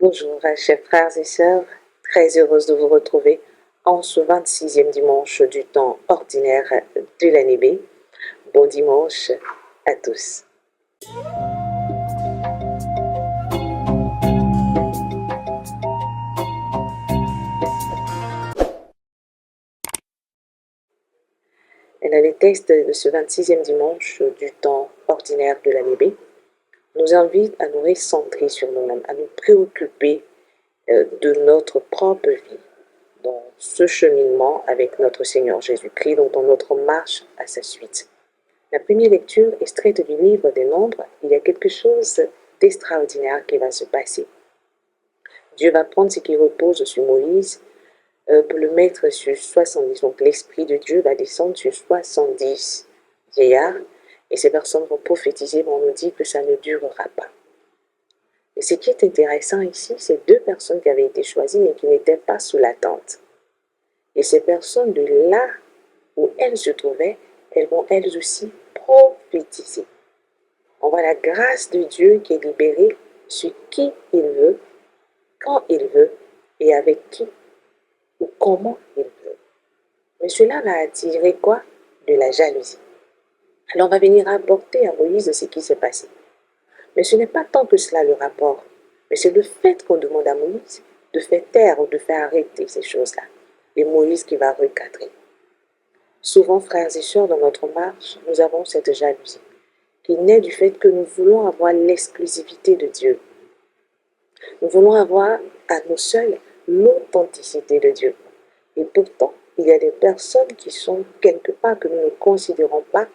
Bonjour, chers frères et sœurs, très heureuse de vous retrouver en ce 26e dimanche du temps ordinaire de l'année B. Bon dimanche à tous. Les textes de ce 26e dimanche du temps ordinaire de l'année B nous invitent à nous recentrer sur nous-mêmes, à nous préoccuper de notre propre vie, dans ce cheminement avec notre Seigneur Jésus-Christ, dans notre marche à sa suite. La première lecture, extraite du livre des Nombres, il y a quelque chose d'extraordinaire qui va se passer. Dieu va prendre ce qui repose sur Moïse pour le mettre sur 70. Donc l'Esprit de Dieu va descendre sur 70 vieillards et ces personnes vont prophétiser, mais on nous dit que ça ne durera pas. Et ce qui est intéressant ici, c'est deux personnes qui avaient été choisies mais qui n'étaient pas sous la tente. Et ces personnes, de là où elles se trouvaient, elles vont elles aussi prophétiser. On voit la grâce de Dieu qui est libérée sur qui il veut, quand il veut et avec qui ou comment il veut. Mais cela va attirer quoi? De la jalousie. Alors on va venir apporter à Moïse ce qui s'est passé. Mais ce n'est pas tant que cela le rapport, mais c'est le fait qu'on demande à Moïse de faire taire ou de faire arrêter ces choses-là. Et Moïse qui va recadrer. Souvent, frères et sœurs, dans notre marche, nous avons cette jalousie qui naît du fait que nous voulons avoir l'exclusivité de Dieu. Nous voulons avoir à nous seuls l'authenticité de Dieu. Et pourtant, il y a des personnes qui sont quelque part que nous ne considérons pas,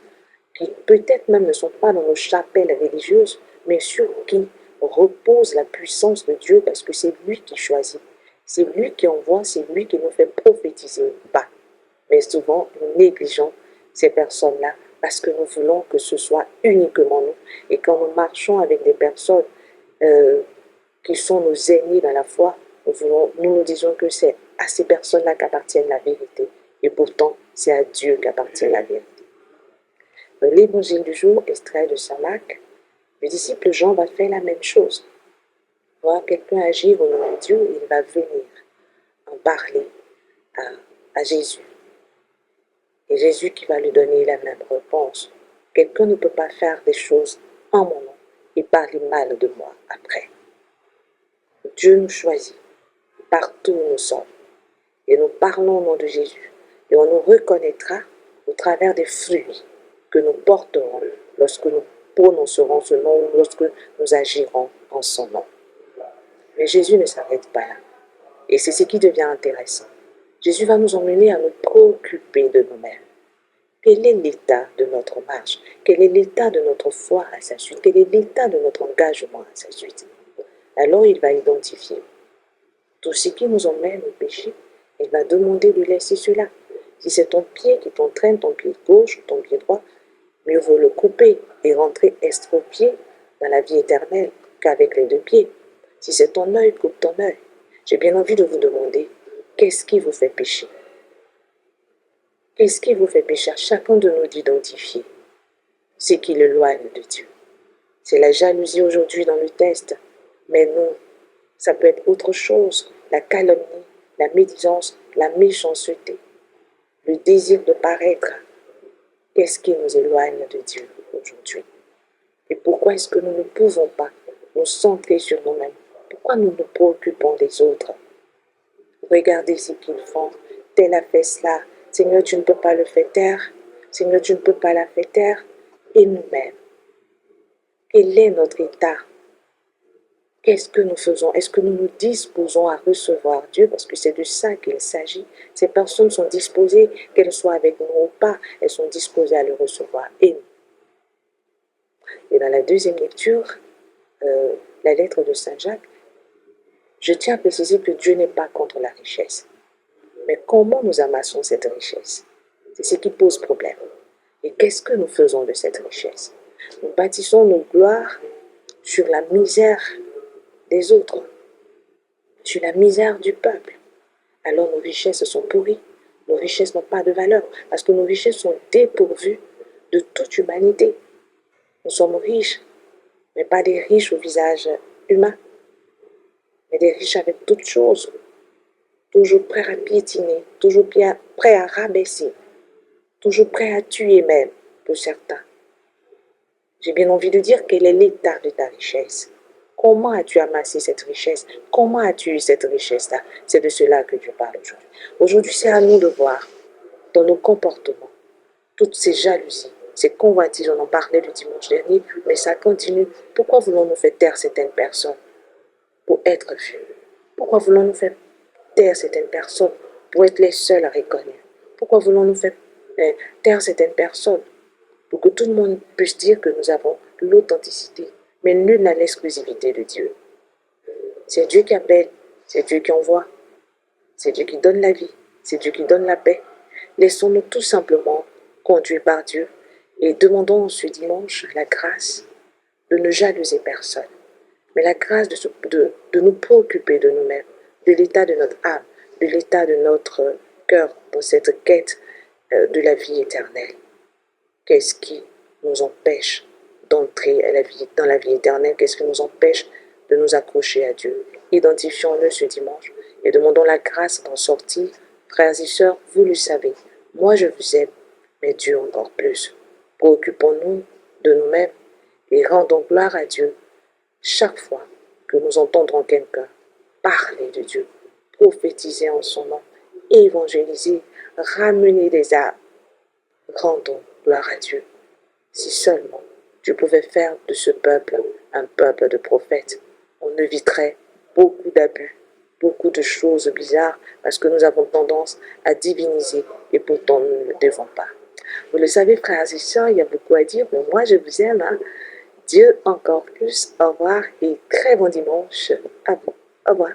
qui peut-être même ne sont pas dans nos chapelles religieuses, mais sur qui repose la puissance de Dieu parce que c'est lui qui choisit. C'est lui qui envoie, c'est lui qui nous fait prophétiser pas. Mais souvent, nous négligeons ces personnes-là parce que nous voulons que ce soit uniquement nous. Et quand nous marchons avec des personnes qui sont nos ennemis dans la foi, nous nous disons que c'est à ces personnes-là qu'appartient la vérité. Et pourtant, c'est à Dieu qu'appartient la vérité. Dans l'évangile du jour, extrait de Saint Marc, le disciple Jean va faire la même chose. Voir quelqu'un agir au nom de Dieu, il va venir en parler à Jésus. Et Jésus qui va lui donner la même réponse. Quelqu'un ne peut pas faire des choses en mon nom et parler mal de moi après. Dieu nous choisit partout où nous sommes. Et nous parlons au nom de Jésus. Et on nous reconnaîtra au travers des fruits que nous porterons lorsque nous prononcerons ce nom ou lorsque nous agirons en son nom. Mais Jésus ne s'arrête pas là. Et c'est ce qui devient intéressant. Jésus va nous emmener à nous préoccuper de nous-mêmes. Quel est l'état de notre marche? Quel est l'état de notre foi à sa suite? Quel est l'état de notre engagement à sa suite? Alors il va identifier tout ce qui nous emmène au péché. Il va demander de laisser cela. Si c'est ton pied qui t'entraîne, ton pied gauche ou ton pied droit, mieux vaut le couper et rentrer estropié dans la vie éternelle qu'avec les deux pieds. Si c'est ton œil, coupe ton œil. J'ai bien envie de vous demander, qu'est-ce qui vous fait pécher? Qu'est-ce qui vous fait pécher à chacun de nous d'identifier ce qui l'éloigne de Dieu? C'est la jalousie aujourd'hui dans le test, mais non, ça peut être autre chose, la calomnie, la médisance, la méchanceté, le désir de paraître. Qu'est-ce qui nous éloigne de Dieu aujourd'hui? Et pourquoi est-ce que nous ne pouvons pas nous centrer sur nous-mêmes? Pourquoi nous nous préoccupons des autres? Regardez ce qu'ils font, tel a fait cela, Seigneur, tu ne peux pas le faire taire, Seigneur, tu ne peux pas la faire taire. Et nous-mêmes, quel est notre état? Qu'est-ce que nous faisons? Est-ce que nous nous disposons à recevoir Dieu? Parce que c'est de ça qu'il s'agit. Ces personnes sont disposées, qu'elles soient avec nous ou pas, elles sont disposées à le recevoir. Et dans la deuxième lecture, la lettre de Saint Jacques, je tiens à préciser que Dieu n'est pas contre la richesse. Mais comment nous amassons cette richesse? C'est ce qui pose problème. Et qu'est-ce que nous faisons de cette richesse? Nous bâtissons nos gloires sur la misère des autres, sur la misère du peuple. Alors nos richesses sont pourries, nos richesses n'ont pas de valeur, parce que nos richesses sont dépourvues de toute humanité. Nous sommes riches, mais pas des riches au visage humain. mais des riches avec toutes choses, toujours prêts à piétiner, toujours prêts à rabaisser, toujours prêts à tuer même, pour certains. J'ai bien envie de dire quel est l'état de ta richesse. Comment as-tu amassé cette richesse? Comment as-tu eu cette richesse-là? C'est de cela que Dieu parle aujourd'hui. Aujourd'hui, c'est à nous de voir dans nos comportements toutes ces jalousies, ces convoitises. On en parlait le dimanche dernier, mais ça continue. Pourquoi voulons-nous faire taire certaines personnes pour être vus? Pourquoi voulons-nous faire taire certaines personnes pour être les seuls à reconnaître? Pourquoi voulons-nous faire taire certaines personnes pour que tout le monde puisse dire que nous avons l'authenticité? Mais nul n'a l'exclusivité de Dieu. C'est Dieu qui appelle, c'est Dieu qui envoie, c'est Dieu qui donne la vie, c'est Dieu qui donne la paix. Laissons-nous tout simplement conduire par Dieu et demandons ce dimanche la grâce de ne jalouser personne, mais la grâce de nous préoccuper de nous-mêmes, de l'état de notre âme, de l'état de notre cœur dans cette quête de la vie éternelle. Qu'est-ce qui nous empêche d'entrer dans la vie éternelle? Qu'est-ce qui nous empêche de nous accrocher à Dieu? Identifions-le ce dimanche et demandons la grâce d'en sortir. Frères et sœurs, vous le savez, moi je vous aime, mais Dieu encore plus. Préoccupons-nous de nous-mêmes et rendons gloire à Dieu chaque fois que nous entendrons quelqu'un parler de Dieu, prophétiser en son nom, évangéliser, ramener des âmes. Rendons gloire à Dieu. Si seulement Dieu pouvait faire de ce peuple un peuple de prophètes, on éviterait beaucoup d'abus, beaucoup de choses bizarres, parce que nous avons tendance à diviniser et pourtant nous ne le devons pas. Vous le savez, frères et sœurs, il y a beaucoup à dire, mais moi je vous aime. Dieu encore plus. Au revoir et très bon dimanche à vous. Au revoir.